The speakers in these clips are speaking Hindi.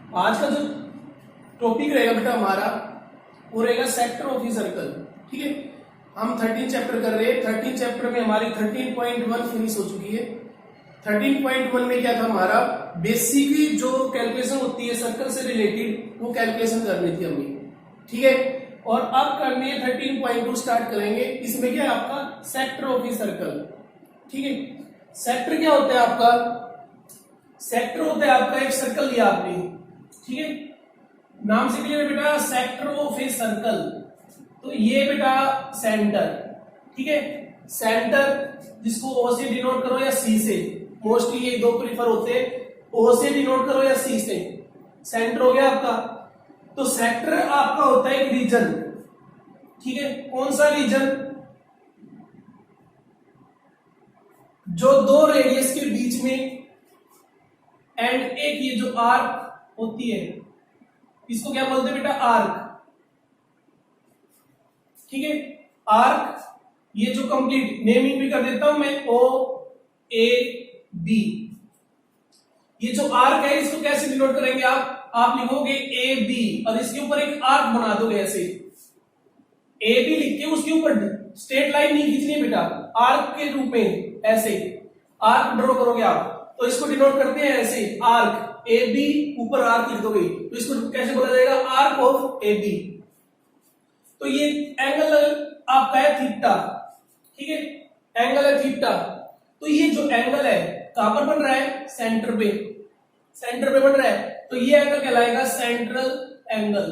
आज का जो टॉपिक रहेगा बेटा हमारा वो रहेगा सेक्टर ऑफ ए सर्कल। ठीक है, हम 13 चैप्टर कर रहे हैं। 13 चैप्टर में हमारी 13.1 फिनिश हो चुकी है। 13.1 में क्या था हमारा, बेसिकली जो कैलकुलेशन होती है सर्कल से रिलेटेड वो कैलकुलेशन करनी थी हमें। ठीक है, और अब करनी है 13.2 स्टार्ट करेंगे। इसमें क्या है आपका सेक्टर ऑफ ए सर्कल। ठीक है, सेक्टर क्या होता है आपका, सेक्टर होता है आपका एक सर्कल लिया आपने। ठीक है, नाम से क्लियर है बेटा, सेक्टर ऑफ ए सर्कल। तो ये बेटा सेंटर। ठीक है, सेंटर जिसको ओ से डिनोट करो या सी से, मोस्टली ये दो प्रीफर होते हैं, ओ से डिनोट करो या सी से। सेंटर हो गया आपका। तो सेक्टर आपका होता है एक रीजन। ठीक है, कौन सा रीजन, जो दो रेडियस के बीच में एंड एक ये जो आर्क होती है इसको क्या बोलते हैं बेटा, आर्क। ठीक है, आर्क, ये जो कंप्लीट नेमिंग भी कर देता हूं मैं, ओ ए बी। ये जो आर्क है इसको कैसे डिनोट करेंगे आप लिखोगे ए बी और इसके ऊपर एक आर्क बना दोगे ऐसे। ए बी लिख के उसके ऊपर स्ट्रेट लाइन नहीं खींचनी है बेटा, आर्क के रूप में ऐसे आर्क ड्रॉ करोगे आप। तो इसको डिनोट करते हैं ऐसे, आर्क ए बी, ऊपर आर्क लिख दोगे तो इसको कैसे बोला जाएगा, आर्क ऑफ ए बी। तो ये एंगल आपका है थीटा। ठीक है, एंगल है थीटा। तो ये जो एंगल है कहां पर बन रहा है, सेंटर पे, सेंटर पे बन रहा है। तो ये एंगल कहलाएगा सेंट्रल एंगल।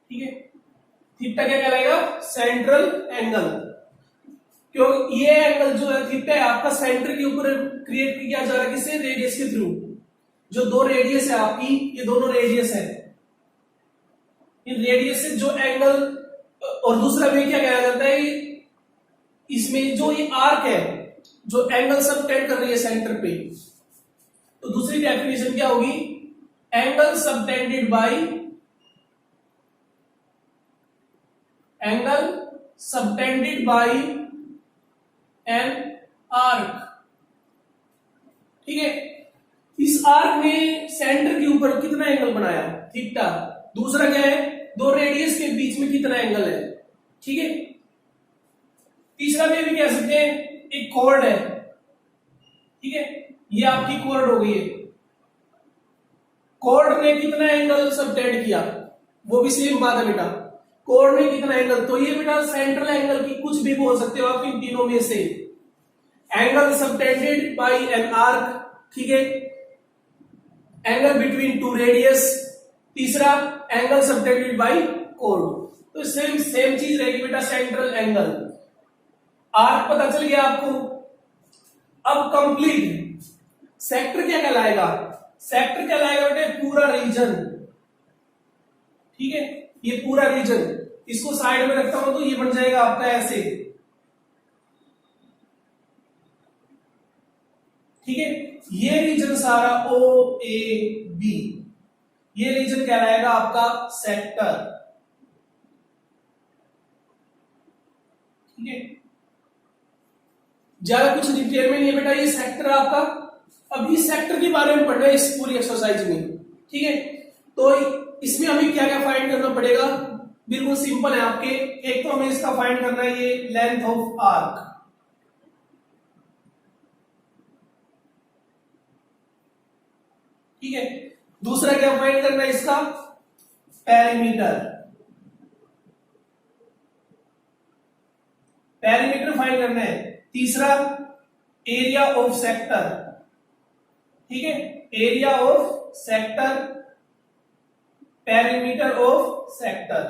ठीक है, थीटा क्या कहलाएगा, सेंट्रल एंगल। क्यों, ये एंगल जो है थीटा है आपका सेंटर के ऊपर क्रिएट किया जा रहा है, किससे, रेडियस के थ्रू। जो दो रेडियस है आपकी, ये दोनों रेडियस है, इन रेडियस से जो एंगल, और दूसरा में क्या कहा जाता है, इसमें जो ये आर्क है जो एंगल सबटेंड कर रही है सेंटर पे, तो दूसरी डेफिनेशन क्या होगी, angle subtended bye, angle subtended bye an arc. ठीक है, इस आर्क ने सेंटर के ऊपर कितना एंगल बनाया, थीटा। दूसरा क्या है, दो रेडियस के बीच में कितना एंगल है। ठीक है, तीसरा में भी कह सकते हैं एक कॉर्ड है। ठीक है, ये आपकी कॉर्ड हो गई है, कॉर्ड ने कितना एंगल सबटेंड किया, वो भी सेम बात है बेटा, कॉर्ड ने कितना एंगल। तो ये बेटा सेंट्रल एंगल की कुछ भी बोल सकते हो आप इन तीनों में से, angle subtended bye an arc. ठीक है, एंगल बिटवीन टू रेडियस, तीसरा एंगल सबटेंडेड बाय कॉर्ड। तो सेम चीज रहेगी बेटा, सेंट्रल एंगल। आर्क पता चल गया आपको। अब कंप्लीट सेक्टर क्या कहलाएगा, सेक्टर कहलाएगा बेटे पूरा रीजन। ठीक है, ये पूरा रीजन, इसको साइड में रखता हूं तो ये बन जाएगा आपका ऐसे। ठीक है, ये रीजन सारा ओ ए बी, ये रीजन कहलाएगा आपका सेक्टर। ठीक है, ज्यादा कुछ डिटेल में नहीं है बेटा, ये सेक्टर आपका। अब इस सेक्टर के बारे में पढ़ना है इस पूरी एक्सरसाइज में। ठीक है, तो इसमें हमें क्या क्या फाइंड करना पड़ेगा, बिल्कुल सिंपल है आपके। एक तो हमें इसका फाइंड करना है ये लेंथ ऑफ आर्क। ठीक है, दूसरा क्या फाइंड करना है इसका, पेरीमीटर, पेरीमीटर फाइंड करना है। तीसरा एरिया ऑफ सेक्टर। ठीक है, area of sector, perimeter of sector,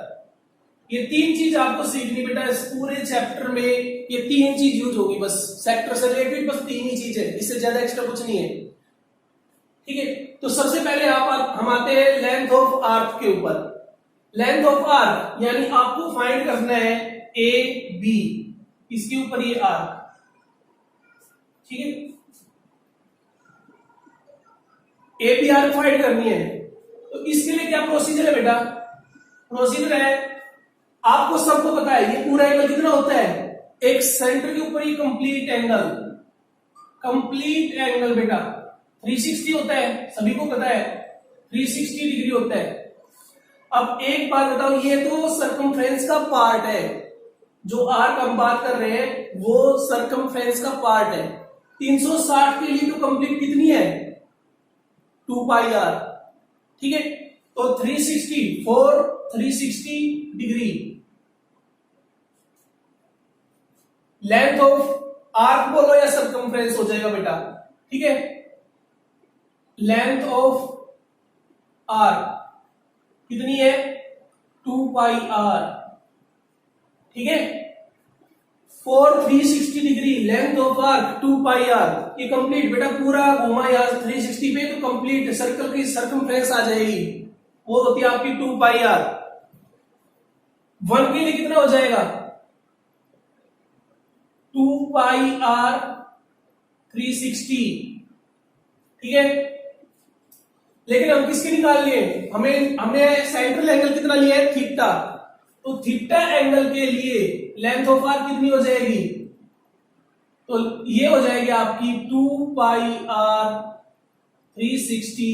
ये तीन चीज आपको सीखनी बेटा इस पूरे चैप्टर में। ये तीन चीज यूज होगी बस, सेक्टर से रिलेटेड बस तीन ही चीज है, इससे ज्यादा एक्स्ट्रा कुछ नहीं है। ठीक है, तो सबसे पहले हम आते हैं लेंथ ऑफ आर्क के ऊपर। लेंथ ऑफ आर्क यानी आपको फाइंड करना है ए बी, इसके ऊपर ये आर्क। ठीक है, ए बी आर्क फाइंड करनी है, तो इसके लिए क्या प्रोसीजर है बेटा, प्रोसीजर है, आपको सबको पता है ये पूरा एंगल कितना होता है, एक सेंटर के ऊपर ही कंप्लीट एंगल बेटा 360 होता है, सभी को पता है 360 डिग्री होता है। अब एक बात बताओ, ये तो सर्कमफ्रेंस का पार्ट है, जो आर्क हम बात कर रहे हैं वो सर्कमफ्रेंस का पार्ट है। 360 के लिए तो कंप्लीट कितनी है 2 पाई आर, ठीक है। तो 360 for 360 degree length of arc बोलो या सर्कमफ्रेंस हो जाएगा बेटा, ठीक है। लेंथ ऑफ आर्क कितनी है 2 पाई आर, ठीक है। For 360 degree length of arc 2 pi are, ये कंप्लीट बेटा पूरा घुमा यार 360 पे तो कंप्लीट सर्कल की सर्कमफ्रेंस आ जाएगी, वो होती है आपकी 2 पाई आर। 1 के लिए कितना हो जाएगा 2 पाई आर 360, ठीक है। लेकिन हम किसके निकाल लिए, हमने सेंट्रल एंगल कितना लिया है थीटा, तो थीटा एंगल के लिए लेंथ ऑफ आर्क कितनी हो जाएगी, तो ये हो जाएगी आपकी 2 pi are 360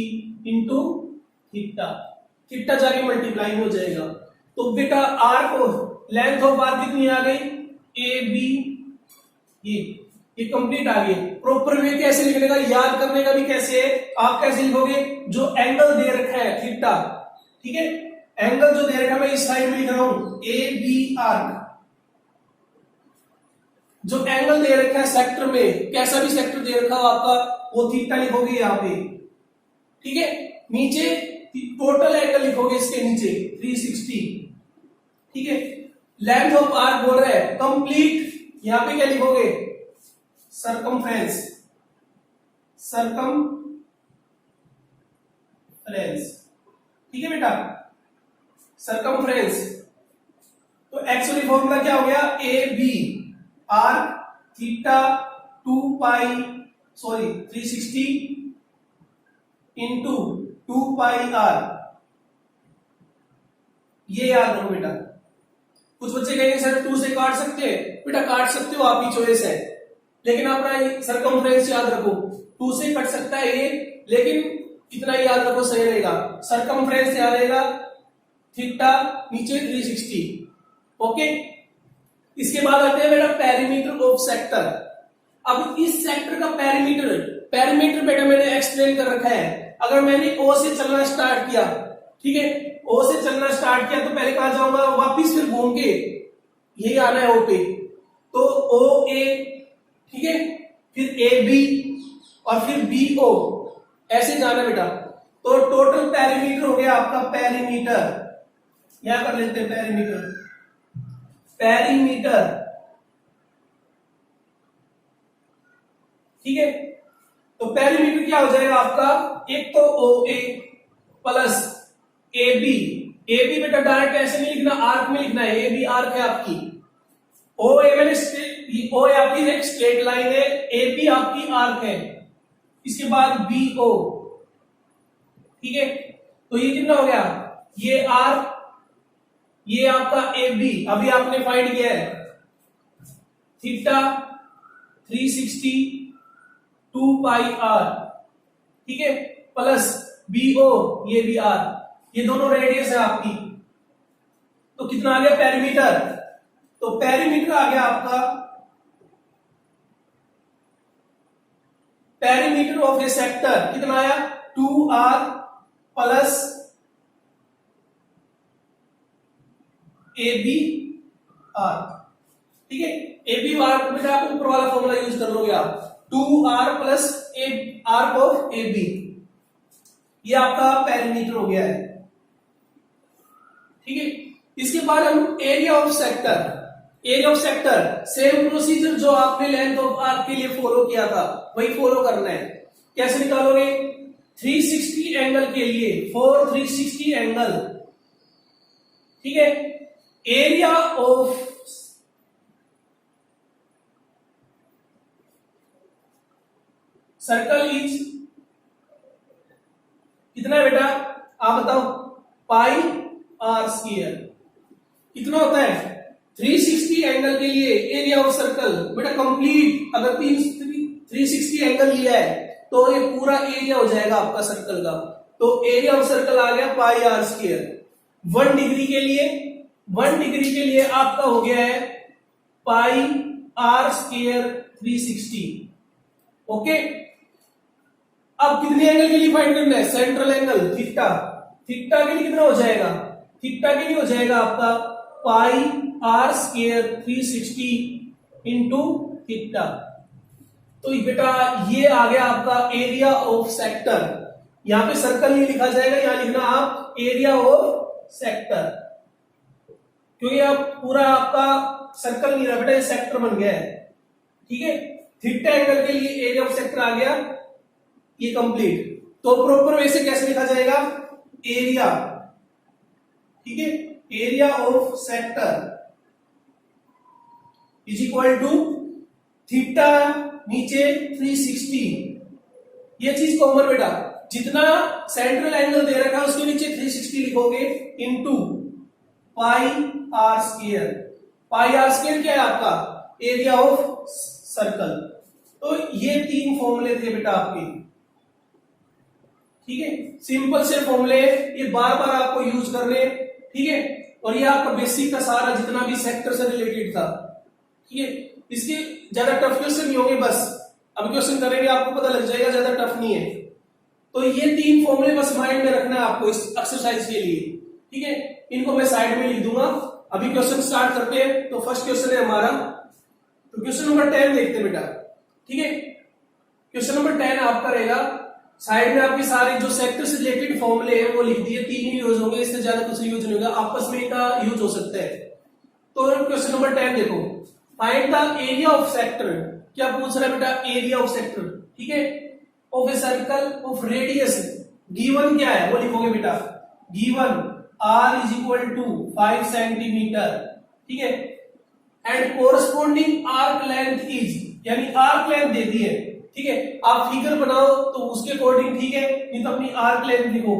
into theta, theta जाके मल्टीप्लाई हो जाएगा। तो बेटा आर्क लेंथ ऑफ आर्क कितनी आ गई ए बी, ये कंप्लीट आ गई। प्रॉपर वे कैसे लिखने का, याद करने का भी कैसे है, आप कैसे लिखोगे, जो एंगल दे रखा है थीटा, ठीक है, एंगल जो दे रखा है मैं इस साइड में लिख रहा हूं ए बी आर्क, जो एंगल दे रखा है सेक्टर में, कैसा भी सेक्टर दे रखा हो आपका वो थीटा लिखोगे यहां पे, ठीक है। नीचे टोटल एंगल लिखोगे इसके नीचे 360, ठीक है। लेंथ ऑफ आर्क बोल रहा है कंप्लीट, यहां पे क्या लिखोगे सर्कमफ्रेंस, ठीक है बेटा, सर्कमफ्रेंस। तो एक्चुअली फॉर्मूला क्या हो गया A B r theta 360 into 2 pi are, ये याद रखो बेटा। कुछ बच्चे कहेंगे सर 2 से काट सकते हैं, बेटा काट सकते हो, आपकी चॉइस है, लेकिन अपना सर्कमफ्रेंस याद रखो, 2 से कट सकता है ये, लेकिन इतना ही याद रखो सही रहेगा, सर्कमफ्रेंस याद रहेगा थीटा नीचे 360, ओके। इसके बाद आते हैं बेटा पेरीमीटर ऑफ सेक्टर। अब इस सेक्टर का पेरीमीटर बेटा मैंने एक्सप्लेन कर रखा है। अगर मैंने ओ से चलना स्टार्ट किया, ठीक है, ओ से चलना स्टार्ट किया तो पहले कहां जाऊंगा, वापिस फिर घूम के यही आना है ओ पे, तो ओ ए, ठीक है, फिर ए बी और फिर बी ओ, ऐसे जाना बेटा। तो टोटल पेरीमीटर हो गया आपका, पेरीमीटर यहां कर लेते हैं, पेरीमीटर, ठीक है। तो पेरीमीटर क्या हो जाएगा आपका, एक तो ओ ए प्लस ए बी बेटा डायरेक्ट ऐसे नहीं लिखना, आर्क में लिखना है, ए बी आर्क है आपकी, ओ ए मैंने ओ ए आपकी एक स्ट्रेट लाइन है, ए बी आपकी आर्क है, इसके बाद बी ओ, ठीक है। तो ये कितना हो गया, ये आर्क, ये आपका ए बी, अभी आपने फाइंड किया है थीटा 360 2 पाई आर, ठीक है, प्लस बी ओ, ये भी आर, ये दोनों रेडियस है आपकी। तो कितना आ गया पेरीमीटर, तो पेरीमीटर आ गया आपका, पेरीमीटर ऑफ ए सेक्टर कितना आया 2r plus A B are, ठीक है। ए बी आर बेटा आप ऊपर वाला फॉर्मूला यूज कर लोगे आप, 2r plus a arc of A B, ये आपका पेरीमीटर हो गया है, ठीक है। इसके बाद हम area of sector, same procedure जो आपने लेंथ ऑफ आर्क के लिए फॉलो किया था वही फॉलो करना है। कैसे निकालोगे, 360 एंगल के लिए, फॉर 360 एंगल, ठीक है, एरिया ऑफ सर्कल इज कितना है बेटा, आप बताओ, पाई आर स्क्वायर कितना होता है 360 एंगल के लिए एरिया ऑफ सर्कल बेटा कंप्लीट, अगर 360 एंगल लिया है तो ये पूरा एरिया हो जाएगा आपका सर्कल का। तो एरिया ऑफ सर्कल आ गया पाई आर स्क्वायर। 1 डिग्री के लिए, 1 डिग्री के लिए आपका हो गया है पाई आर स्क्वायर 360। ओके, अब कितने एंगल के लिए फाइंड करना है? Central angle theta. थीटा के लिए कितना हो जाएगा? थीटा के लिए हो जाएगा आपका पाई आर स्क्वायर 360 इंटू थीटा। तो बेटा ये आ गया आपका एरिया ऑफ सेक्टर। यहां पे सर्कल नहीं लिखा जाएगा, यहां लिखना आप एरिया ऑफ सेक्टर, क्योंकि अब पूरा आपका सर्कल नहीं रहा बेटा, ये सेक्टर बन गया है। ठीक है, थीटा एंगल के लिए एरिया ऑफ सेक्टर आ गया, ये कंप्लीट। तो प्रॉपर वे से कैसे लिखा जाएगा? एरिया, ठीक है, area of sector is equal to theta नीचे 360। ये चीज कॉमन बेटा, जितना सेंट्रल एंगल दे रखा है उसके नीचे 360 लिखोगे into pi are square. Pi are square क्या है आपका? Area of circle. तो ये 3 फॉर्मूले थे बेटा आपके। ठीक है, सिंपल से फॉर्मूले, ये बार बार आपको यूज करने। ठीक है, और ये आपका बेसिक का सारा जितना भी सेक्टर से रिलेटेड था। ठीक है, इसके ज्यादा टफ क्वेश्चन नहीं होंगे, बस अब क्वेश्चन करेंगे आपको पता लग जाएगा, ज्यादा टफ नहीं है। तो ये 3 फॉर्मूले बस माइंड में रखना है आपको इस एक्सरसाइज के लिए। ठीक है, इनको मैं साइड में लिख दूंगा। अभी क्वेश्चन स्टार्ट करते हैं। तो फर्स्ट क्वेश्चन है हमारा, तो क्वेश्चन नंबर 10 देखते हैं बेटा। ठीक है, क्वेश्चन नंबर 10 आपका रहेगा, साइड में आपके सारे जो सेक्टर से रिलेटेड फॉर्मूले हैं वो लिख दिए। 3 ही यूज होंगे, इससे ज्यादा कुछ यूज नहीं होगा, आपस में इनका यूज हो सकता है। तो क्वेश्चन नंबर 10 देखो, find the area of sector. क्या पूछ रहा है बेटा? Area of sector. ठीक है, of a circle of radius given क्या है वो लिखोगे बेटा। Given r is equal to 5 centimetre. ठीक है, and corresponding arc length is, यानी आर्क लेंथ दे दी है। ठीक है, आप फिगर बनाओ तो उसके अकॉर्डिंग, ठीक है, नहीं तो अपनी आर्क लेंथ लिखो।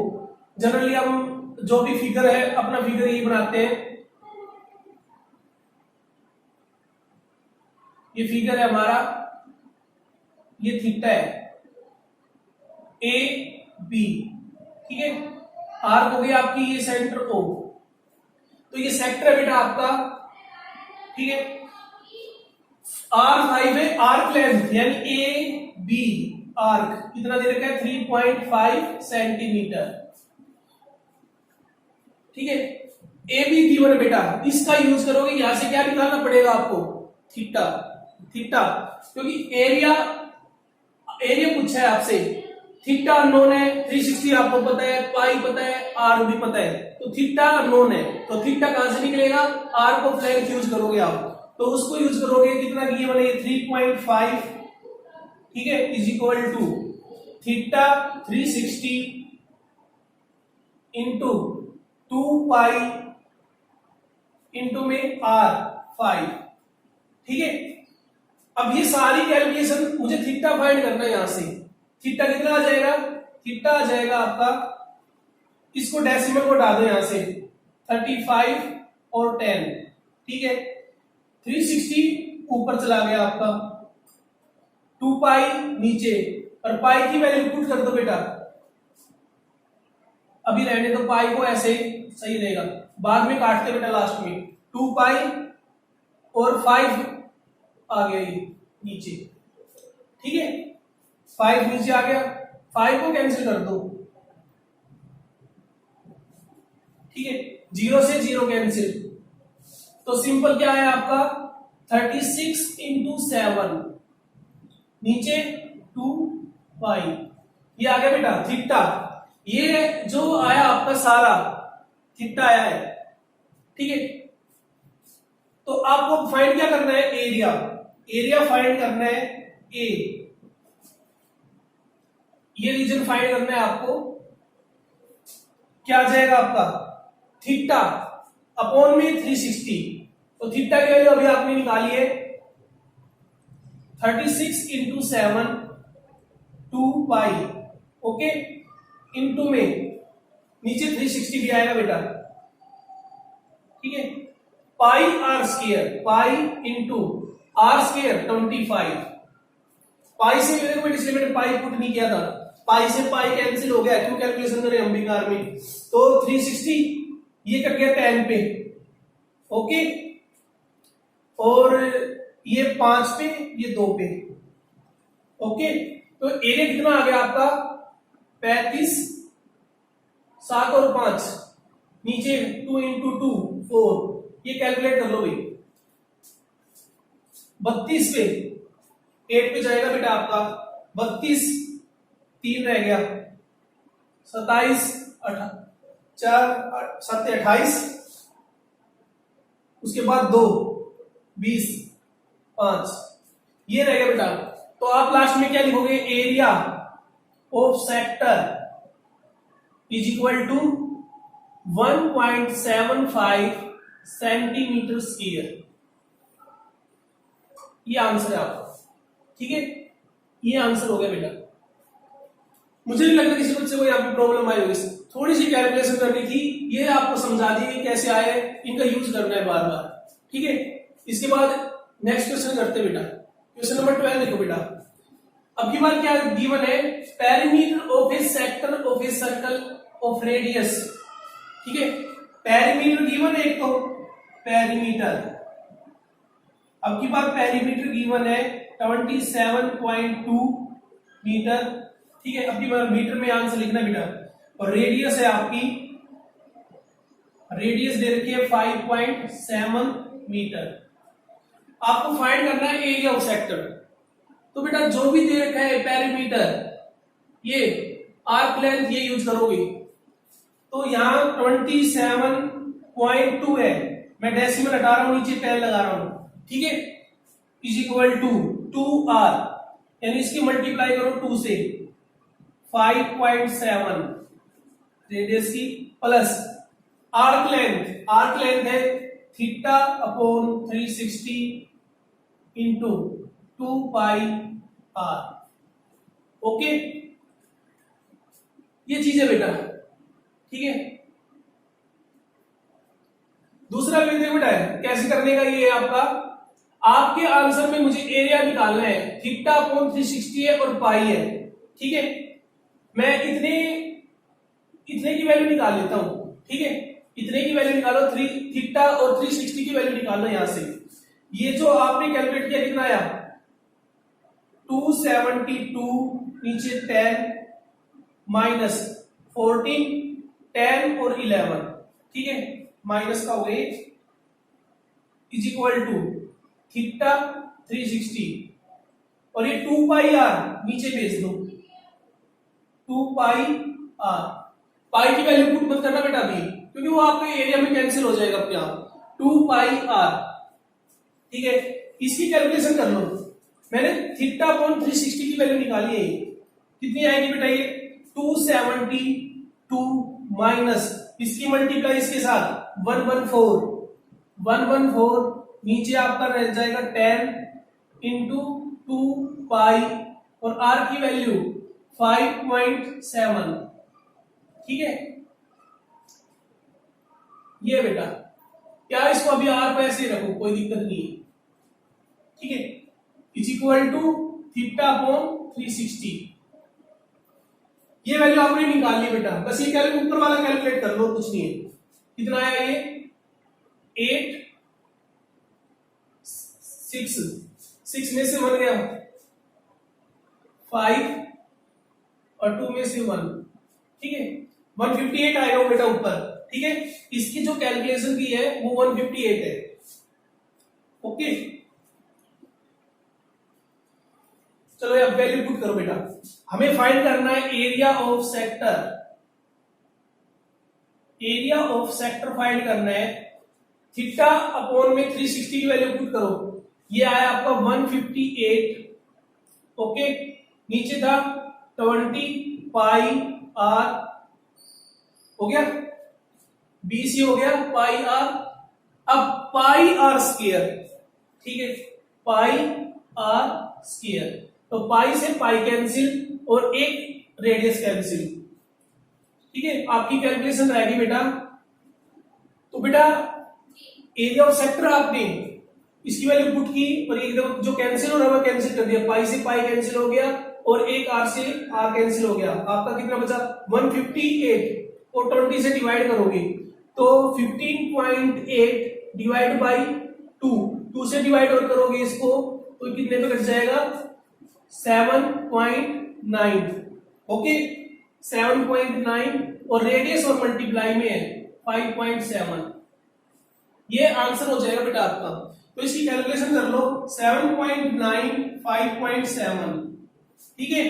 जनरली हम जो भी फिगर है अपना फिगर यही बनाते हैं। ये फिगर है हमारा, ये थीटा है ए बी। ठीक है, आर्क हो गया आपकी ये सेंटर ओ। तो ये सेक्टर है बेटा आपका। ठीक है, R5 है आर्क लेंथ, यानी ए बी आर्क कितना दे रखा है? 3.5 सेंटीमीटर। ठीक है, ए बी गिवन है बेटा, इसका यूज करोगे। यहां से क्या निकालना पड़ेगा आपको? थीटा। थीटा, क्योंकि एरिया पूछा है आपसे। थीटा अननोन है, 360 आपको पता है, पाई पता है, आर भी पता है। तो थीटा अननोन है, तो थीटा कहां से निकलेगा? आर्क ऑफ लेंथ यूज करोगे आप, तो उसको यूज करोगे। कितना गिवन है? 3.5। ठीक है, is equal to theta 360 into 2 pi into में आर 5। ठीक है, अब ये सारी कैलकुलेशन मुझे थीटा फाइंड करना है। यहां से थीटा कितना आ जाएगा? थीटा आ जाएगा आपका, इसको डेसिमल को डाल दो यहां से, 35 और 10। ठीक है, 360 ऊपर चला गया आपका, 2 पाई नीचे, और पाई की वैल्यू पुट कर दो बेटा। अभी रहने दो पाई को ऐसे, सही रहेगा, बाद में काटते बेटा लास्ट में। 2 पाई और 5 आ गया ये नीचे। ठीक है, 5 नीचे आ गया, 5 को कैंसिल कर दो। ठीक है, 0 से 0 कैंसिल, तो सिंपल क्या है आपका? 36 इंटू 7 नीचे 2 पाई, ये आ गया बेटा थीटा। ये जो आया आपका सारा थीटा आया है। ठीक है, तो आपको फाइंड क्या करना है? एरिया। एरिया फाइंड करना है ए, ये रीजन फाइंड करना है आपको। क्या आ जाएगा आपका? थीटा अपॉन में 360। तो थीटा की वैल्यू अभी आपने निकाली है 36 इंटू 7 2 पाई। ओके, इंटू में नीचे 360 भी आएगा बेटा। ठीक है, pi are square, pi into r square 25। Pi से मेरे को इसलिए मैंने पाई पुट नहीं किया था, पाई से पाई कैंसिल हो गया, क्यों कैलकुलेशन करें हम बेकार में, तो 360 ये कट गया 10 पे, ओके, और ये 5 पे, ये 2 पे, ओके। तो एरिया कितना आ गया आपका 35, 7 और 5 नीचे 2 इंटू 2 4, ये कैलकुलेट कर लो भाई, 32 पे 8 पे जाएगा बेटा आपका 32, 3 रह गया 27, 4 7 28, उसके बाद 2 20 5, ये रह गया बेटा। तो आप लास्ट में क्या लिखोगे, area of sector is equal to 1.75 centimetre square, ये आंसर है आपका, ठीक है, ये आंसर हो गया बेटा। मुझे नहीं लगता किसी बच्चे को यहाँ पे प्रॉब्लम आई होगी, थोड़ी सी कैलकुलेशन करनी थी, ये आपको समझा दी कैसे आए, इनका यूज करना है बार बार, ठीक है। इसके बाद नेक्स्ट क्वेश्चन करते हैं बेटा, क्वेश्चन नंबर 12 देखो बेटा। अब की बार क्या गिवन है, perimeter of A sector of a circle of radius, ठीक है, पेरीमीटर गिवन है एक तो, पेरीमीटर, अब की बार पेरीमीटर गिवन है 27.2 मीटर, ठीक है, अब की बार मीटर में आंसर लिखना बेटा, और रेडियस है आपकी, रेडियस दे रखी है 5.7 मीटर। आपको फाइंड करना है एरिया ऑफ सेक्टर, तो बेटा जो भी दे रखा है पेरीमीटर, ये आर्क लेंथ ये यूज करोगे, तो यहां 27.2 है, मैं डेसिमल हटा रहा हूं, नीचे 10 लगा रहा हूं, ठीक है, इज इक्वल टू 2r, यानी इसकी मल्टीप्लाई करो 2 से 5.7 रेडियस की, प्लस आर्क लेंथ है theta upon 360 into 2 pi r, okay, ये चीज है बेटा, ठीक है। दूसरा भी देखो बेटा कैसे करने का, ये आपका आपके आंसर में मुझे एरिया निकालना है, थीटा अपॉन 360 है और पाई है, ठीक है, मैं इतने की वैल्यू निकाल लेता हूं, ठीक है, इतने की वैल्यू निकालो, थीटा और 360 की वैल्यू निकालना यहां से, ये जो आपने कैलकुलेट किया कितना आया 272, नीचे 10 माइनस 14, 10 और 11, ठीक है, माइनस का हो गया इज इक्वल टू थीटा 360, और ये 2 पाई आर नीचे भेज दो, 2 पाई आर, पाई की वैल्यू पुट मत करना बेटा अभी, क्योंकि वो आपके एरिया में कैंसिल हो जाएगा अपने आप, 2 पाई आर, ठीक है। इसकी कैलकुलेशन कर लो, मैंने थीटा अपॉन 360 की वैल्यू निकाली है, कितनी आएगी बेटा, ये 272 माइनस इसकी मल्टीप्लाई इसके साथ 114 नीचे आपका रह जाएगा 10 इंटू 2 पाई, और आर की वैल्यू 5.7, ठीक है, ये बेटा, क्या इसको अभी आर पे ऐसे रखो, कोई दिक्कत नहीं है, ठीक है, is equal to theta upon 360, ये वैल्यू आपने निकाल ली बेटा, बस ये कैलकुलेट ऊपर वाला कैलकुलेट कर लो, कुछ नहीं है, कितना आया ये 8 6 में से 1 गया 5 और 2 में से 1, ठीक है, 158 आएगा वो बेटा ऊपर, ठीक है, इसकी जो कैलकुलेशन की है वो 158 है, ओके। चलो अब वैल्यू पुट करो बेटा, हमें फाइंड करना है area of sector, area of sector find करना है, थीटा अपॉन में 360 की वैल्यू पुट करो, ये आया आपका 158, ओके, नीचे था 20 पाई आर, हो गया, बीसी हो गया पाई आर, अब पाई आर स्क्वायर, ठीक है, पाई आर स्क्वायर, तो पाई से पाई कैंसिल और एक रेडियस कैंसिल, ठीक है, आपकी कैलकुलेशन रहेगी बेटा। तो बेटा एरिया ऑफ सेक्टर आपने इसकी वैल्यू पुट की और एक जो कैंसिल हो रहा है कैंसिल कर दिया, पाई से पाई कैंसिल हो गया और एक आर से आर कैंसिल हो गया। आपका कितना बचा 158 और 20 से डिवाइड करोगे तो 15.8 डिवाइड बाई 2 से डिवाइड और करोगे इसको तो कितने पे कट जाएगा 7.9। ओके 7.9 और रेडियस और मल्टीप्लाई में है 5.7। ये आंसर हो जाएगा बेटा आपका। तो इसकी कैलकुलेशन कर लो 7.9 5.7 ठीक है।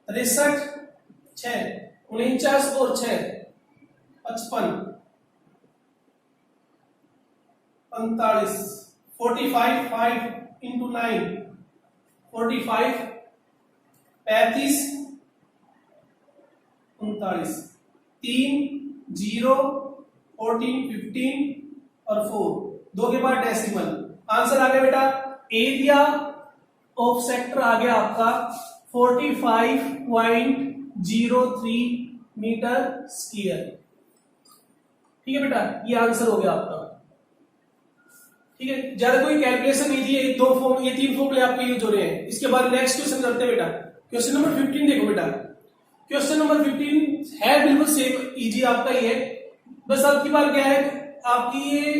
63 6 49 और 6 55 45 45 5 इंटू 9 45 35 39 3 0 14 15 और 4 2 के बाद डेसिमल। आंसर आ गया बेटा एरिया ऑफ सेक्टर आ गया आपका 45.03 मीटर स्क्वायर। ठीक है बेटा ये आंसर हो गया आपका। ठीक है ज्यादा कोई कैलकुलेशन नहीं थी, ये 2 फॉर्म ये 3 फॉर्मूले आपके यूज हो रहे हैं। इसके बाद नेक्स्ट क्वेश्चन करते हैं बेटा। क्वेश्चन नंबर 15 देखो बेटा। क्वेश्चन नंबर 15 है बिल्कुल सेम इजी आपका ही है, बस आपकी बात क्या है आपकी ये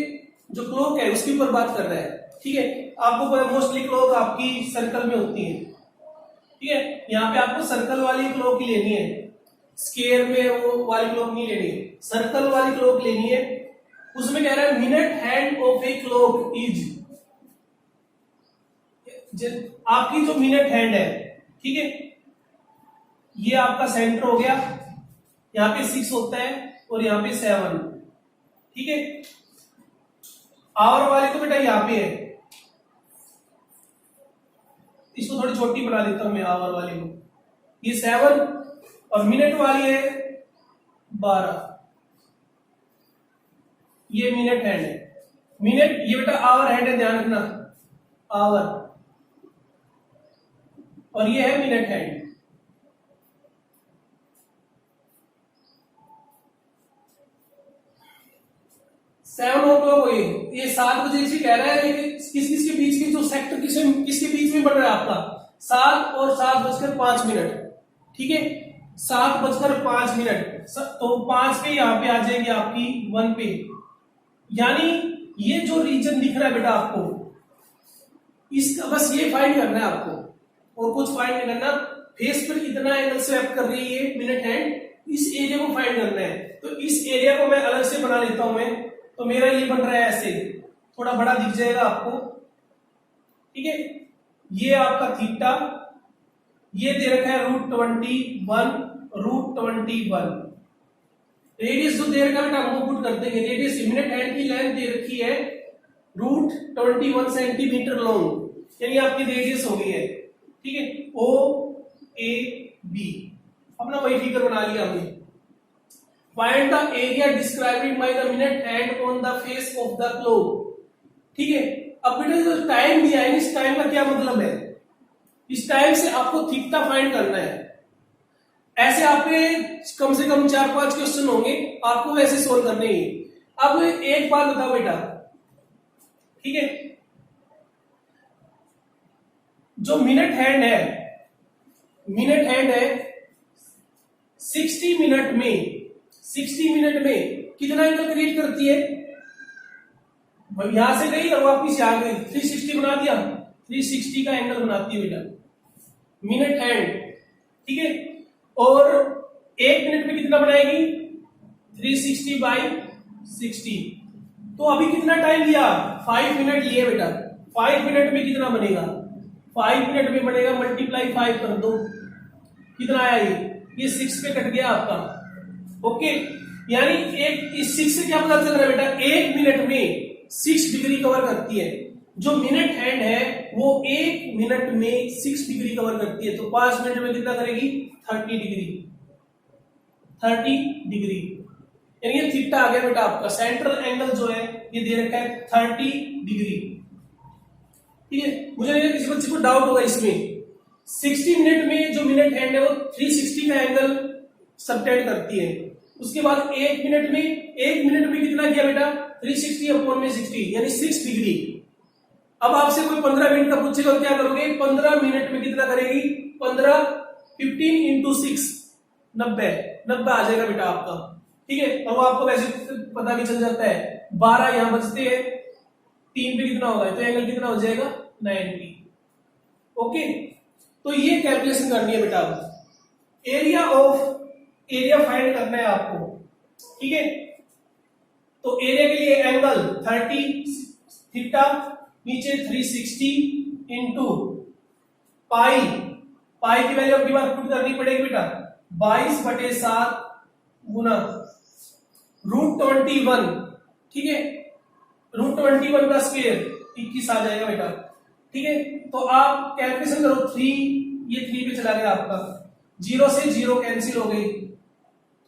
जो क्लॉक है उसके ऊपर बात कर रहा है। ठीक है आपको मोस्टली क्लॉक आपकी सर्कल में होती है। ठीक है यहाँ पे आपको सर्कल वाली क्लॉक ही लेनी है, स्क्वायर में वो वाली क्लॉक नहीं लेनी है, सर्कल वाली क्लॉक लेनी है। उसमें कह रहा है minute hand of a clock is, आपकी जो मिनट हैंड है ठीक है ये आपका सेंटर हो गया, यहाँ पे 6 होता है और यहाँ पे 7। ठीक है आवर वाली तो बेटा यहाँ पे है, इसको थोड़ी छोटी बना देता हूं मैं आवर वाली को, ये 7 और मिनट वाली है 12। ये मिनट हैंड है, मिनट ये बेटा आवर हैंड है ध्यान रखना आवर, और ये है मिनट हैंड। सेवन ओ क्लॉक हुई, ये 7 बजे इसी कह रहा है कि किसके बीच की जो सेक्टर किसके बीच में बढ़ रहा है आपका 7 और 7:05। ठीक है 7:05 तो 5 पे यहाँ पे आ जाएगी आपकी 1 पे, यानी ये जो रीजन दिख रहा है बेटा आपको इसका बस ये फाइंड करना है आपको और कुछ फाइंड नहीं करना। फेस पर इतना एंगल स्वैप कर रही है मिनट हैंड, इस एरिया को फाइंड करना है। तो इस एरिया को मैं अलग से बना लेता हूं मैं, तो मेरा ये बन रहा है ऐसे, थोड़ा बड़ा दिख जाएगा आपको। ठीक है ये आपका थीटा, ये दे रखा है √21 रेडियस जो दे रखा है बेटा वो पुट कर देंगे। रेडियस मिनट हैंड की लेंथ दे रखी है √21 सेंटीमीटर लॉन्ग, यानी आपकी रेडियस हो गई है। ठीक है ओ ए बी अपना वही फिगर बना लिया हमने। Find the area describing by the minute hand on the face of the clock. ठीक है अब बेटा जो टाइम दिया है इस टाइम का क्या मतलब है, इस टाइम से आपको थीटा फाइंड करना है। ऐसे आपके कम से कम 4-5 क्वेश्चन होंगे आपको ऐसे सोल्व करने ही। अब एक बात बताओ बेटा, ठीक है जो मिनट हैंड है 60 मिनट में कितना एंगल क्रिएट करती है, यहां से गई और वापिस आ गई 360 बना दिया, 360 का एंगल बनाती है बेटा मिनट हैंड। ठीक है और 1 मिनट में कितना बनाएगी 360/60। तो अभी कितना टाइम लिया 5 मिनट लिए बेटा, 5 मिनट में कितना बनेगा 5 मिनट में बनेगा मल्टीप्लाई 5 कर दो, कितना आया ये 6 पे कट गया आपका। ओके यानी एक इस 6 से क्या पता चल रहा है बेटा 1 मिनट में 6 डिग्री कवर करती है। जो मिनट हैंड है वो 1 मिनट में 6 डिग्री कवर करती है, तो 5 मिनट में कितना करेगी 30 डिग्री। यानी ये थीटा आ गया बेटा आपका। सेंट्रल एंगल जो है ये दे रखा है 30 डिग्री। ठीक है मुझे नहीं किसी बच्चे को डाउट होगा इसमें। 60 मिनट में जो मिनट हैंड है वो 360 का एंगल सबटेंड करती है। उसके बाद 1 मिनट में कितना किया बेटा 360 अपॉन में 60 यानी 6 डिग्री। अब आपसे कोई 15 मिनट का पूछेगा, क्या करोगे? 15 मिनट में कितना करेगी? 15 इंटू 6 90 आ जाएगा बेटा आपका। ठीक है, और वो आपको वैसे पता भी चल जाता है। 12 यहां बचते हैं, 3 पे कितना होगा? तो एंगल कितना हो जाएगा? 90। ओके, तो ये कैलकुलेशन करनी है बेटा। एरिया फाइंड करना है आपको। ठीक है, तो एरिया के लिए एंगल 30 थीटा, नीचे 360 इंटू पाई की वैल्यू अपनी बार पुट करनी पड़ेगी बेटा। 22/7 गुना √21। ठीक है, √21 का स्क्वायर 21 आ जाएगा बेटा। ठीक है, तो आप कैलकुलेशन करो। 3 ये 3 पे चला गया आपका, 0 से 0 कैंसिल हो गई।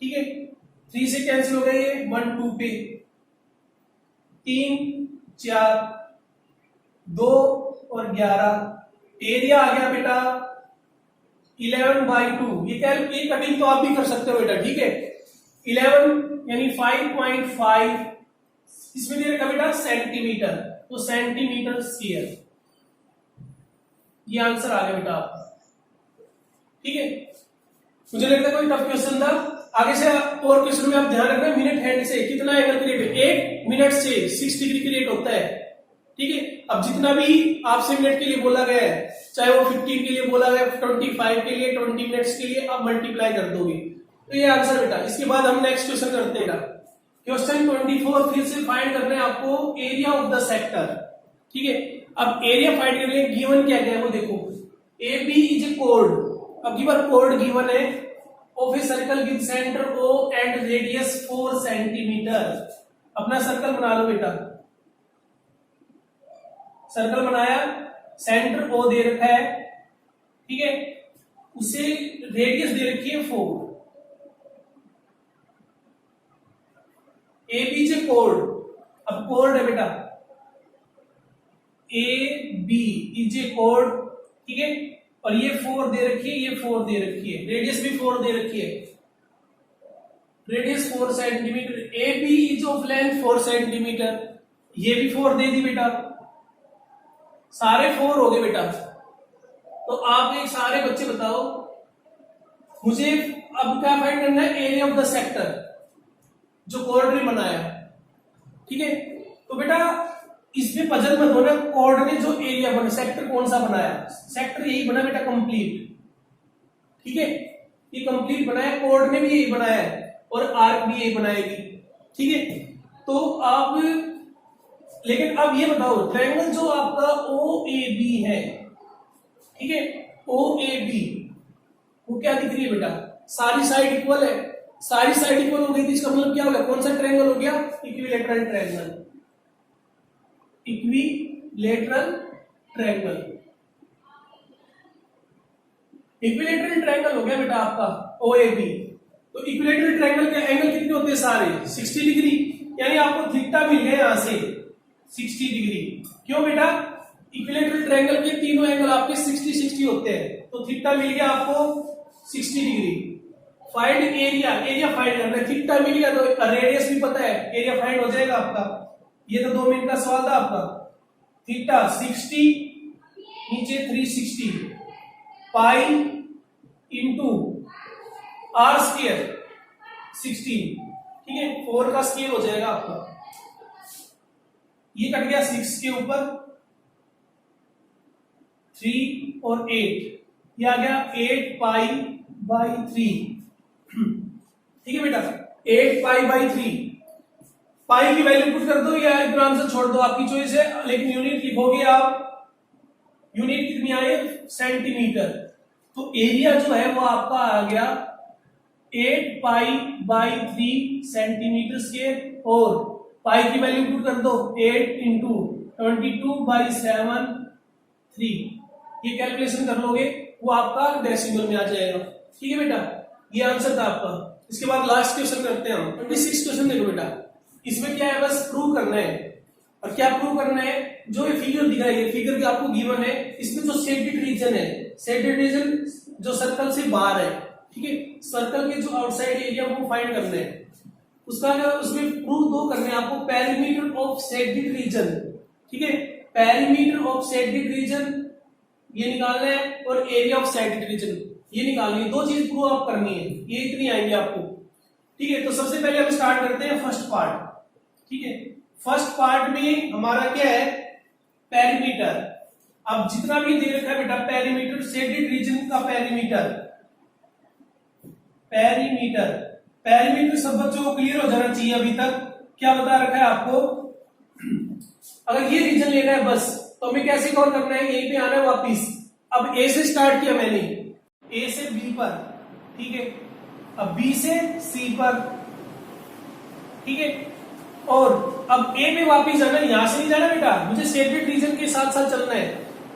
ठीक है, 3 से कैंसिल हो गई, ये 1 2 पे 3 4 2 और 11। एरिया आ गया बेटा 11/2। ये कटिंग तो आप भी कर सकते हो बेटा। ठीक है, 11 यानी 5.5, इसमें दे रखा बेटा सेंटीमीटर, तो सेंटीमीटर स्क्वायर। ये आंसर आ गया बेटा आपका। ठीक है, मुझे लगता है कोई टफ क्वेश्चन था। आगे से और क्वेश्चन में आप ध्यान रखना, मिनट हैंड से कितना एंगल क्रिएट है। 1 मिनट से 6 डिग्री क्रिएट होता है। ठीक है, अब जितना भी आपसे मिनट के लिए बोला गया है, चाहे वो 15 के लिए बोला गया, 25 के लिए, 20 मिनट्स के लिए, आप मल्टीप्लाई कर दोगे तो ये आंसर बेटा। इसके बाद हम नेक्स्ट क्वेश्चन करते हैं। क्वेश्चन 24 फिर से फाइंड करना है आपको एरिया ऑफ द सेक्टर। ठीक है, अब एरिया फाइंड करने के लिए गिवन क्या है वो देखो। ए बी इज ए कोड। अब गिवन कोड गिवन है of a circle with centre O and radius 4 centimetre. अपना सर्कल बना लो बेटा। सर्कल बनाया, सेंटर ओ दे रखा है। ठीक है, उसे रेडियस दे रखी है 4। ए बी जे कोड, अब कोड है बेटा ए बी इज ए कोड। ठीक है, और ये 4 दे रखी है, ये 4 दे रखी है, रेडियस भी 4 दे रखी है, radius 4 centimetre. A B is of length 4 centimetre, ये भी 4 दे दी बेटा, सारे 4 हो गए बेटा। तो आप एक सारे बच्चे बताओ, मुझे अब क्या फाइंड करना है? एरिया ऑफ द सेक्टर जो कोऑर्डिनेट बनाया। ठीक है, तो बेटा इसमें पजल मत होना, कोऑर्डिनेट जो एरिया बना, सेक्टर कौन सा बनाया? सेक्टर यही बना बेटा, कंप्लीट। ठीक है, ये कंप्लीट बनाया, कोऑर्डिनेट भी यही बनाया है और आर्क भी यही बनाएगी। ठीक है, तो आप लेकिन अब ये बताओ, ट्रायंगल जो आपका ओ ए बी है, ठीक है, ओ ए बी वो क्या दिख रही है बेटा? सारी साइड इक्वल है, सारी साइड इक्वल हो गई थी, इसका मतलब क्या हो गया? कौन सा ट्रायंगल हो गया? Equilateral triangle. Equilateral triangle, equilateral triangle हो गया बेटा आपका ओ ए बी। तो इक्विलेटरल ट्रायंगल के एंगल कितने होते हैं? सारे 60 डिग्री, यानी आपको थीटा मिल गया यहां से 60 डिग्री। क्यों बेटा? इक्विलेटरल ट्रायंगल के तीनों एंगल आपके 60-60 होते हैं, तो थीटा मिल गया आपको 60 degree. Find area, area find करना है। थीटा मिल गया तो रेडियस भी पता है, एरिया फाइंड हो जाएगा आपका। ये तो 2 मिनट का सवाल था आपका। थीटा 60 नीचे 360 पाई इंटू आर स्क्वायर 16। ठीक है, 4 का स्क्वायर हो जाएगा आपका। ये कट गया 6 के ऊपर 3 और 8, ये आ गया 8π/3। ठीक है बेटा, 8π/3। पाई की वैल्यू पुट कर दो या इतना आंसर छोड़ दो, आपकी चॉइस है, लेकिन यूनिट लिखोगे आप। यूनिट कितनी आई? सेंटीमीटर। तो एरिया जो है वो आपका आ गया 8π/3 सेंटीमीटर स्क्वायर, और पाई की वैल्यू पुट कर दो 8 इंटू 22/7 3। ये कैलकुलेशन कर लोगे वो आपका डेसिमल में आ जाएगा। ठीक है बेटा, ये आंसर था आपका। इसके बाद लास्ट क्वेश्चन करते हैं हम। 26 क्वेश्चन देखो बेटा, इसमें क्या है? बस प्रूव करना है। और क्या प्रूव करना है? जो ये फिगर दिखा है, ये फिगर भी आपको गिवन है, इसमें जो शेडेड रीजन है, शेडेड रीजन जो सर्कल से बाहर है, ठीक है, सर्कल के जो आउटसाइड एरिया वो फाइंड करना है। उसका क्या, उसमें प्रूव दो करने हैं आपको, पेरीमीटर ऑफ सेडेड रीजन, ठीक है, पेरीमीटर ऑफ सेडेड रीजन ये निकालना है और एरिया ऑफ सेडेड रीजन ये निकालनी है। दो चीज प्रूव आप करनी है, ये इतनी आएंगी आपको, ठीक है। तो सबसे पहले हम स्टार्ट करते हैं फर्स्ट पार्ट, ठीक है। फर्स्ट पार्ट में हमारा क्या है, पेरीमीटर। अब जितना भी दे रखा है बेटा पेरीमीटर, सेडेड रीजन का पेरीमीटर, पेरीमीटर पेरीमीटर सब बच्चों को क्लियर हो जाना चाहिए। अभी तक क्या बता रखा है आपको, अगर ये रीजन लेना है बस, तो हमें कैसे कवर करना है, यहीं पे आना है वापिस। अब ए से स्टार्ट किया मैंने, ए से बी पर, ठीक है, अब बी से सी पर, ठीक है, और अब ए में वापिस जाना है, यहां से नहीं जाना बेटा, मुझे सेडेड रीजन के साथ साथ चलना है।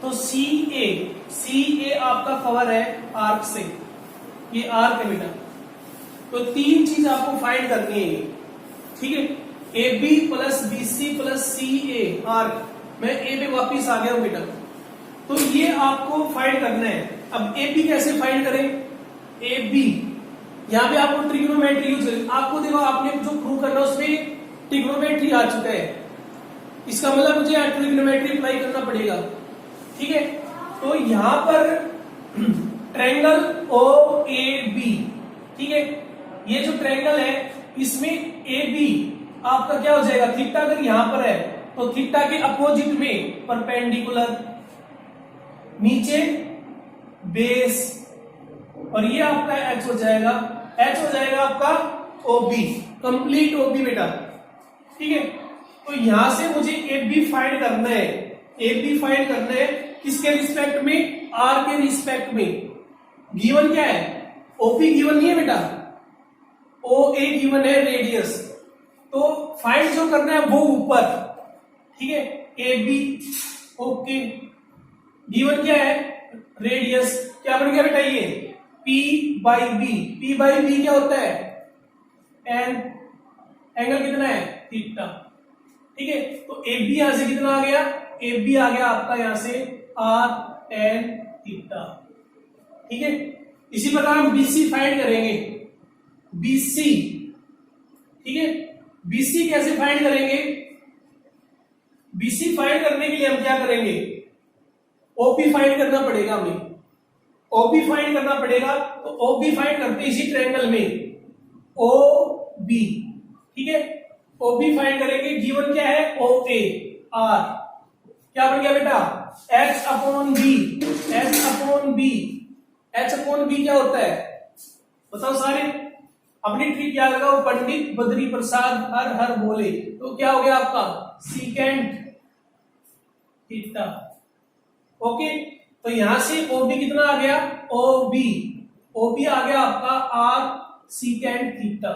तो सी ए आपका कवर है आर्क से, ये आर्क है बेटा। तो तीन चीज आपको फाइंड करनी है, ठीक है, A B plus B C plus C A arc. मैं ए पे वापिस आ गया हूं बेटा, तो ये आपको फाइंड करना है। अब ए बी कैसे फाइंड करें, ए बी यहां पे आपको ट्रिग्नोमेट्री यूज करें। आपको देखो, आपने जो प्रूव करना उसमें ट्रिग्नोमेट्री आ चुका है, इसका मतलब मुझे ट्रिग्नोमेट्री अप्लाई करना पड़ेगा, ठीक है। तो यहां पर ट्रायंगल ओ ए बी, ठीक है, ये जो ट्रायंगल है इसमें ए बी आपका क्या हो जाएगा, थीटा अगर यहां पर है तो थीटा के अपोजिट में परपेंडिकुलर, नीचे बेस, और ये आपका एच हो जाएगा, एच हो जाएगा आपका ओबी, कंप्लीट ओबी बेटा, ठीक है। तो यहां से मुझे ए बी फाइंड करना है, ए बी फाइंड करना है किसके रिस्पेक्ट में, आर के रिस्पेक्ट में। गिवन क्या है, ओपी गिवन नहीं है बेटा, ओ ए गिवन है रेडियस, तो फाइंड जो करना है वो ऊपर, ठीक है, ए बी, ओके, गिवन क्या है रेडियस, क्या बन गया बेटा ये P by B, P by B क्या होता है एन, एंगल कितना है थीटा, ठीक है। तो ए बी यहां से कितना आ गया, ए बी आ गया आपका यहां से आर एन थीटा, ठीक है। इसी प्रकार हम बीसी फाइंड करेंगे, बीसी, ठीक है, बीसी कैसे फाइंड करेंगे, बीसी फाइंड करने के लिए हम क्या करेंगे, ओपी फाइंड करना पड़ेगा हमें, ओपी फाइंड करना पड़ेगा। तो ओपी फाइंड करते इसी ट्रायंगल में ओ बी, ठीक है, ओबी फाइंड करेंगे। गिवन क्या है ओ ए आर, क्या बन गया बेटा H upon B, H upon B, H upon B क्या होता है बताओ सारे, अपनी ट्रिक याद लगाओ, पंडित बद्री प्रसाद हर हर बोले, तो क्या हो गया आपका सीकेंट थीटा, ओके। तो यहां से ओबी कितना आ गया, ओबी, ओबी आ गया आपका आर सीकेंट थीटा,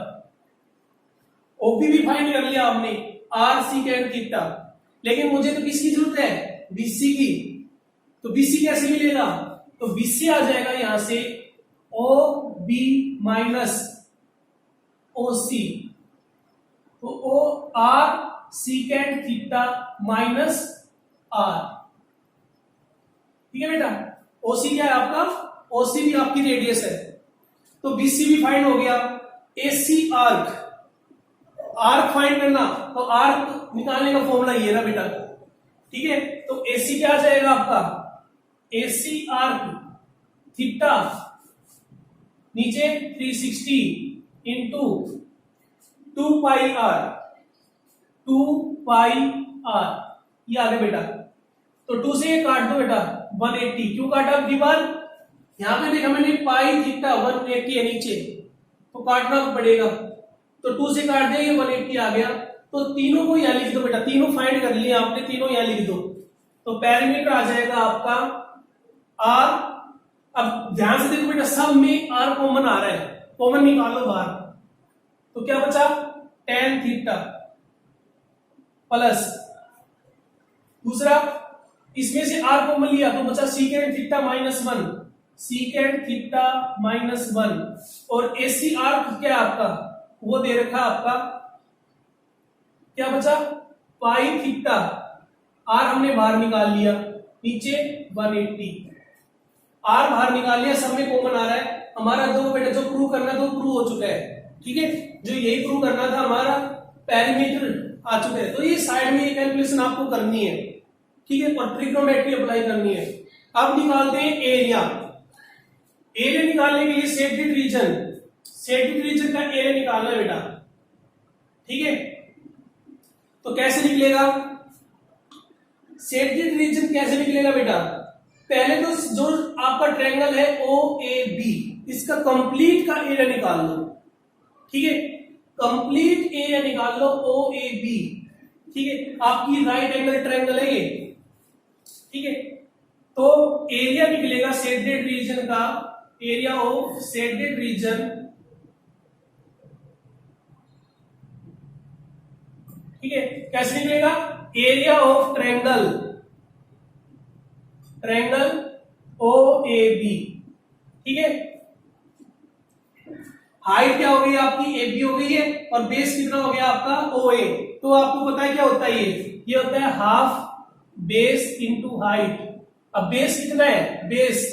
ओबी भी फाइंड कर लिया हमने आर सीकेंट थीटा। लेकिन मुझे तो किसकी जरूरत है, बीसी की, तो बीसी कैसे मिलेगा, तो बीसी आ जाएगा यहां से O B minus O C, तो O R secant theta minus R, ठीक है बेटा। ओसी क्या है आपका, ओसी भी आपकी रेडियस है, तो बीसी भी फाइंड हो गया। एसी आर्क, आर्क फाइंड करना, तो आर्क निकालने का फॉर्मूला ये ना बेटा, ठीक है। तो एसी क्या आ जाएगा आपका, एसी आर्क थीटा नीचे 360 into 2 pi R, 2 pi are, ये आ गया बेटा। तो 2 से ये काट दो बेटा 180, क्यों काटा अब की बार, यहां पे देखा मैंने पाई थीटा 180 है नीचे, तो काटना पड़ेगा, तो 2 से काट दिया, ये 180 आ गया। तो तीनों को यहां लिख दो बेटा, तीनों फाइंड कर लिए आपने, तीनों यहां लिख दो, तो पेरीमीटर आ जाएगा आपका आर। अब ध्यान से देखो बेटा, सब में आर कॉमन आ रहा है, कॉमन निकालो बाहर, तो क्या बचा tan थीटा प्लस, दूसरा इसमें से आर कॉमन लिया तो बचा secant theta minus 1, secant theta minus 1, और एसी आर क्या आपका वो दे रखा आपका, क्या बचा पाई थीटा, आर हमने बाहर निकाल लिया, नीचे 180, आर बाहर निकाल लिया, सब में कॉमन आ रहा है हमारा, जो बेटा जो प्रूव करना तो प्रूव हो चुका है, ठीक है, जो यही प्रूव करना था हमारा, पेरीमीटर आ चुके हैं। तो ये साइड में ये कैलकुलेशन आपको करनी है, ठीक है, और ट्रिग्नोमेट्री अप्लाई करनी है। अब निकालते हैं एरिया। एरिया निकालने के लिए शेडेड रीजन का एरिया निकालना है बेटा, ठीक है। तो कैसे निकलेगा शेडेड रीजन, कैसे निकलेगा बेटा? पहले तो जो आपका ट्रायंगल है OAB, इसका कंप्लीट का एरिया निकाल लो, ठीक है, कंप्लीट एरिया निकाल लो OAB, ठीक है। आपकी राइट एंगल ट्रायंगल है ये, ठीक है। तो एरिया निकलेगा शेडेड रीजन का, एरिया ऑफ शेडेड रीजन, ठीक है। कैसे निकलेगा? एरिया ऑफ ट्रायंगल OAB, ठीक है। हाइट क्या हो गई आपकी? AB हो गई है, और बेस कितना हो गया आपका? OA। तो आपको पता है क्या होता है ये होता है हाफ बेस इंटू हाइट। अब बेस कितना है? Base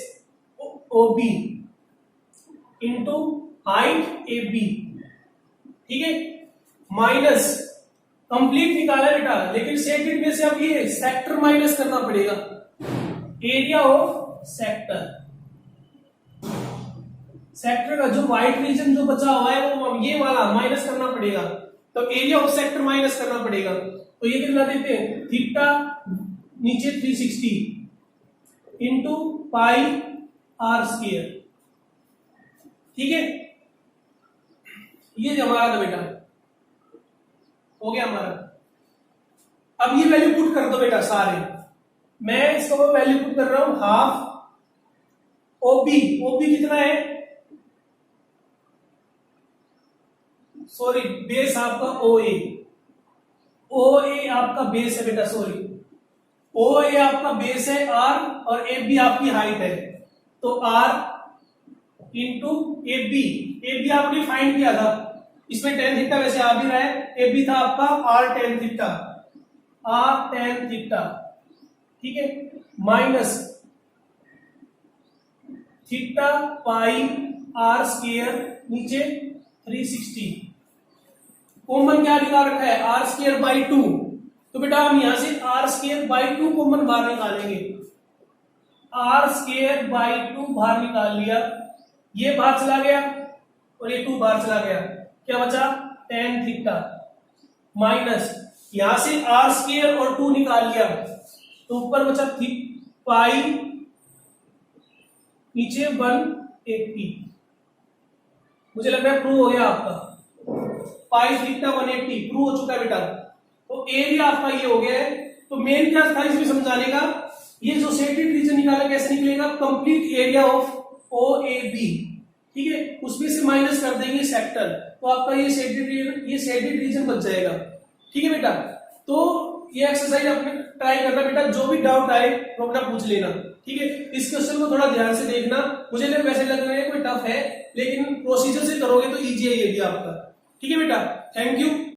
OB into height AB, ठीक है, माइनस कंप्लीट निकाला बेटा, लेकिन शेडेड में से अब ये सेक्टर माइनस करना पड़ेगा, एरिया ऑफ सेक्टर का जो व्हाइट रीजन जो बचा हुआ है वो ये वाला माइनस करना पड़ेगा, तो एरिया ऑफ सेक्टर माइनस करना पड़ेगा। तो ये कितना देते हैं? थीटा नीचे 360 इंटू पाई आर स्क्वायर, ठीक है। ये जो हमारा था बेटा, हो गया हमारा। अब ये वैल्यू पुट कर दो बेटा सारे, मैं इसको वैल्यू पुट कर रहा हूं हाफ OB कितना है? सॉरी, बेस आपका OA आपका बेस है बेटा, सॉरी, OA आपका बेस है R, और AB आपकी हाइट है, तो R इंटू AB आपने फाइंड किया था, इसमें टेन थीटा वैसे आ भी रहा है, AB था आपका R टेन थीटा, ठीक है, minus theta pi are square नीचे 360, कॉमन क्या निकाल रखा है? R square by 2। तो बेटा हम यहां से आर स्क्वायर बाई 2 कॉमन बाहर निकालेंगे, आर स्क्वायर बाई 2 बाहर निकाल लिया, ये बाहर चला गया और ये 2 बाहर चला गया, क्या बचा? टेन थीटा, माइनस यहां से आर स्क्वायर और 2 निकाल लिया, तो ऊपर बचा पाई नीचे 180। मुझे लग रहा है प्रूव हो गया आपका, पाई थीटा 180 प्रूव हो चुका है बेटा। तो एरिया आपका ये हो गया है। तो मेन क्या था इसमें समझाने का, ये जो शेडेड रीजन निकाला कैसे निकलेगा? कंप्लीट एरिया ऑफ OAB, ठीक है, उसमें से माइनस कर देंगे सेक्टर, तो आपका ये शेडेड रीजन बच जाएगा, ठीक है बेटा। तो ये एक्सरसाइज आपने ट्राई करना बेटा, जो भी डाउट आए वो अपना पूछ लेना, ठीक है। इस क्वेश्चन को थोड़ा ध्यान से देखना, मुझे वैसे लग रहा है कोई टफ है, लेकिन प्रोसीजर से करोगे तो इजी है ये भी आपका, ठीक है बेटा। Thank you.